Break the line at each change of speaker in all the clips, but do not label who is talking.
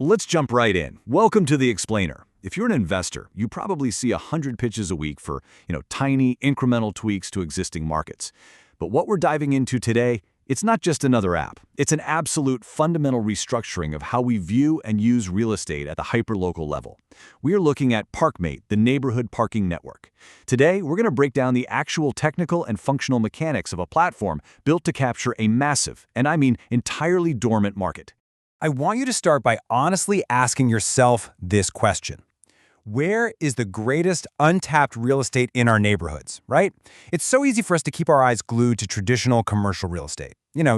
Let's jump right in. Welcome to The Explainer. If you're an investor, you probably see 100 pitches a week for, tiny incremental tweaks to existing markets. But what we're diving into today, it's not just another app. It's an absolute fundamental restructuring of how we view and use real estate at the hyperlocal level. We are looking at ParkMate, the neighborhood parking network. Today, we're going to break down the actual technical and functional mechanics of a platform built to capture a massive, and I mean entirely dormant market.
I want you to start by honestly asking yourself this question. Where is the greatest untapped real estate in our neighborhoods, right? It's so easy for us to keep our eyes glued to traditional commercial real estate.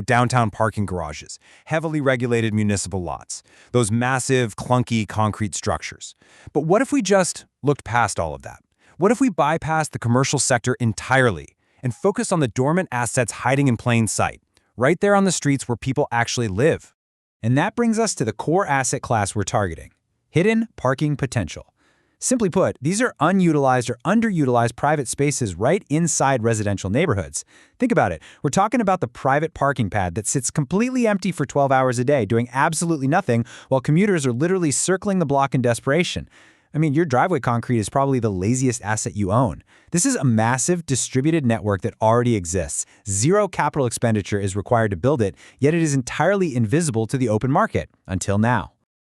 Downtown parking garages, heavily regulated municipal lots, those massive, clunky concrete structures. But what if we just looked past all of that? What if we bypassed the commercial sector entirely and focused on the dormant assets hiding in plain sight, right there on the streets where people actually live? And that brings us to the core asset class we're targeting, hidden parking potential. Simply put, these are unutilized or underutilized private spaces right inside residential neighborhoods. Think about it. We're talking about the private parking pad that sits completely empty for 12 hours a day, doing absolutely nothing while commuters are literally circling the block in desperation. Your driveway concrete is probably the laziest asset you own. This is a massive distributed network that already exists. Zero capital expenditure is required to build it, yet it is entirely invisible to the open market, until now.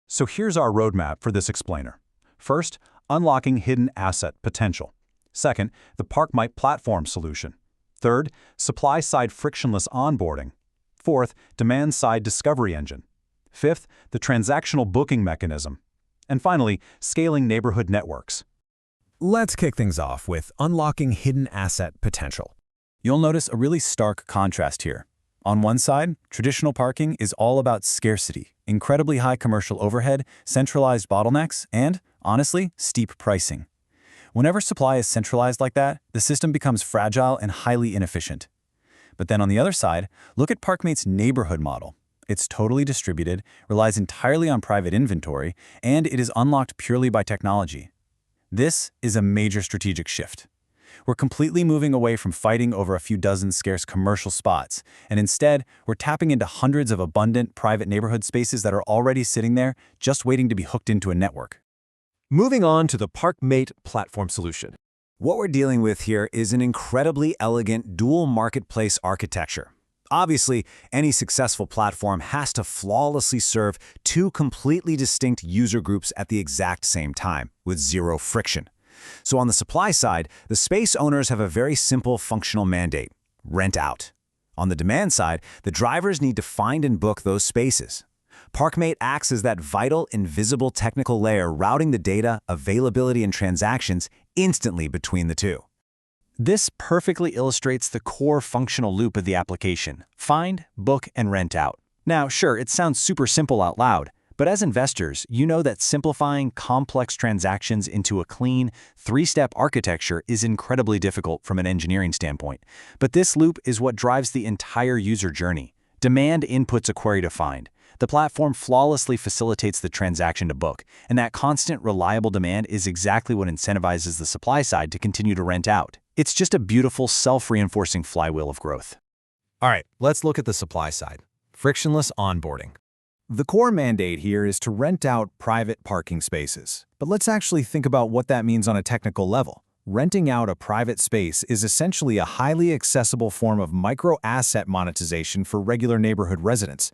So here's our roadmap for this explainer. First, unlocking hidden asset potential. Second, the ParkMate platform solution. Third, supply-side frictionless onboarding. Fourth, demand-side discovery engine. Fifth, the transactional booking mechanism. And finally, scaling neighborhood networks.
Let's kick things off with unlocking hidden asset potential.
You'll notice a really stark contrast here. On one side, traditional parking is all about scarcity, incredibly high commercial overhead, centralized bottlenecks, and, honestly, steep pricing. Whenever supply is centralized like that, the system becomes fragile and highly inefficient. But then on the other side, look at ParkMate's neighborhood model. It's totally distributed, relies entirely on private inventory, and it is unlocked purely by technology. This is a major strategic shift. We're completely moving away from fighting over a few dozen scarce commercial spots, and instead, we're tapping into hundreds of abundant private neighborhood spaces that are already sitting there, just waiting to be hooked into a network.
Moving on to the ParkMate platform solution.
What we're dealing with here is an incredibly elegant dual marketplace architecture. Obviously, any successful platform has to flawlessly serve two completely distinct user groups at the exact same time, with zero friction. So on the supply side, the space owners have a very simple functional mandate: rent out. On the demand side, the drivers need to find and book those spaces. ParkMate acts as that vital, invisible technical layer routing the data, availability, and transactions instantly between the two.
This perfectly illustrates the core functional loop of the application: find, book, and rent out. Now, sure, it sounds super simple out loud, but as investors, you know that simplifying complex transactions into a clean, three-step architecture is incredibly difficult from an engineering standpoint. But this loop is what drives the entire user journey. Demand inputs a query to find. The platform flawlessly facilitates the transaction to book, and that constant, reliable demand is exactly what incentivizes the supply side to continue to rent out. It's just a beautiful, self-reinforcing flywheel of growth.
All right, let's look at the supply side. Frictionless onboarding.
The core mandate here is to rent out private parking spaces. But let's actually think about what that means on a technical level. Renting out a private space is essentially a highly accessible form of micro-asset monetization for regular neighborhood residents.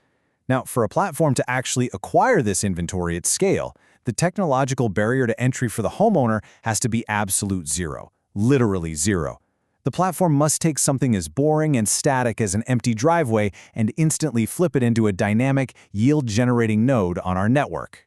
Now, for a platform to actually acquire this inventory at scale, the technological barrier to entry for the homeowner has to be absolute zero. Literally zero. The platform must take something as boring and static as an empty driveway and instantly flip it into a dynamic, yield-generating node on our network.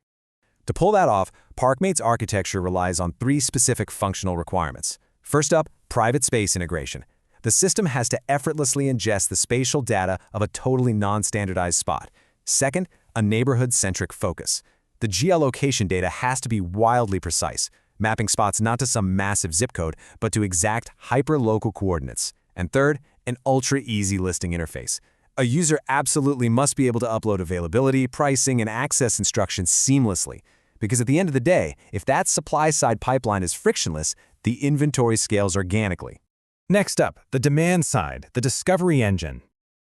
To pull that off, ParkMate's architecture relies on three specific functional requirements. First up, private space integration. The system has to effortlessly ingest the spatial data of a totally non-standardized spot. Second, a neighborhood-centric focus. The geolocation data has to be wildly precise, mapping spots not to some massive zip code, but to exact hyper-local coordinates. And third, an ultra-easy listing interface. A user absolutely must be able to upload availability, pricing, and access instructions seamlessly. Because at the end of the day, if that supply-side pipeline is frictionless, the inventory scales organically.
Next up, the demand side, the discovery engine.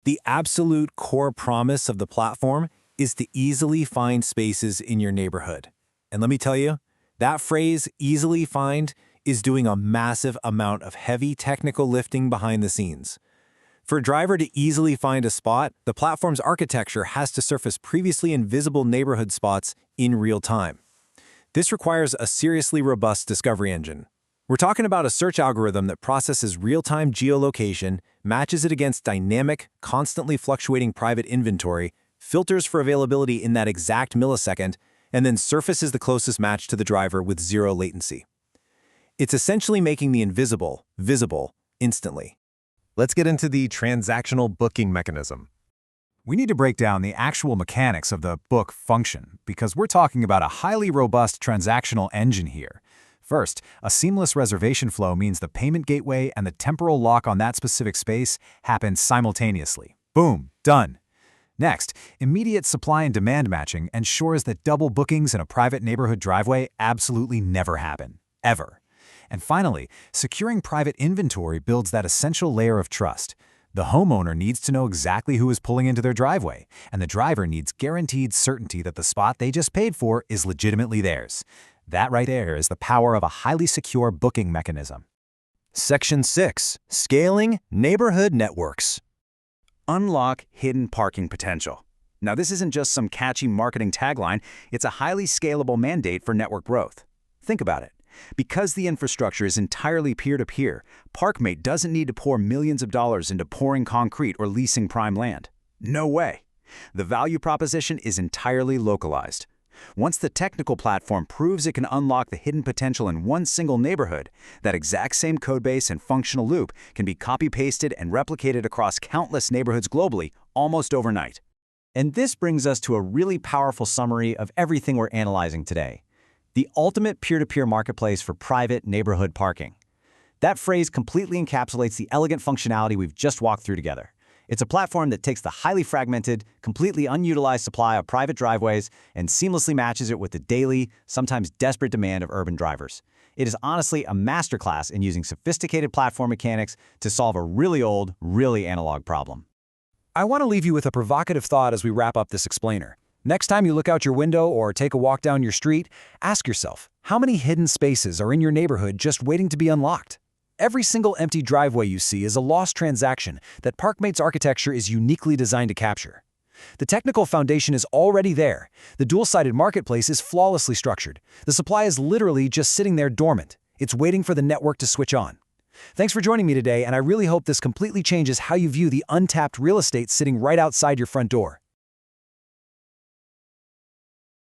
The absolute core promise of the platform
is to easily find spaces in your neighborhood. And let me tell you, that phrase, easily find, is doing a massive amount of heavy technical lifting behind the scenes. For a driver to easily find a spot, the platform's architecture has to surface previously invisible neighborhood spots in real time. This requires a seriously robust discovery engine. We're talking about a search algorithm that processes real-time geolocation, matches it against dynamic, constantly fluctuating private inventory, filters for availability in that exact millisecond, and then surfaces the closest match to the driver with zero latency. It's essentially making the invisible visible instantly.
Let's get into the transactional booking mechanism.
We need to break down the actual mechanics of the book function because we're talking about a highly robust transactional engine here. First, a seamless reservation flow means the payment gateway and the temporal lock on that specific space happen simultaneously. Boom, done. Next, immediate supply and demand matching ensures that double bookings in a private neighborhood driveway absolutely never happen, ever. And finally, securing private inventory builds that essential layer of trust. The homeowner needs to know exactly who is pulling into their driveway, and the driver needs guaranteed certainty that the spot they just paid for is legitimately theirs. That right there is the power of a highly secure booking mechanism.
Section 6. Scaling Neighborhood Networks. Unlock hidden parking potential. Now, this isn't just some catchy marketing tagline, it's a highly scalable mandate for network growth. Think about it. Because the infrastructure is entirely peer-to-peer, ParkMate doesn't need to pour millions of dollars into pouring concrete or leasing prime land. No way. The value proposition is entirely localized. Once the technical platform proves it can unlock the hidden potential in one single neighborhood, that exact same codebase and functional loop can be copy-pasted and replicated across countless neighborhoods globally almost overnight.
And this brings us to a really powerful summary of everything we're analyzing today. The ultimate peer-to-peer marketplace for private neighborhood parking. That phrase completely encapsulates the elegant functionality we've just walked through together. It's a platform that takes the highly fragmented, completely unutilized supply of private driveways and seamlessly matches it with the daily, sometimes desperate demand of urban drivers. It is honestly a masterclass in using sophisticated platform mechanics to solve a really old, really analog problem.
I want to leave you with a provocative thought as we wrap up this explainer. Next time you look out your window or take a walk down your street, ask yourself, how many hidden spaces are in your neighborhood just waiting to be unlocked? Every single empty driveway you see is a lost transaction that ParkMate's architecture is uniquely designed to capture. The technical foundation is already there. The dual-sided marketplace is flawlessly structured. The supply is literally just sitting there dormant. It's waiting for the network to switch on. Thanks for joining me today, and I really hope this completely changes how you view the untapped real estate sitting right outside your front door.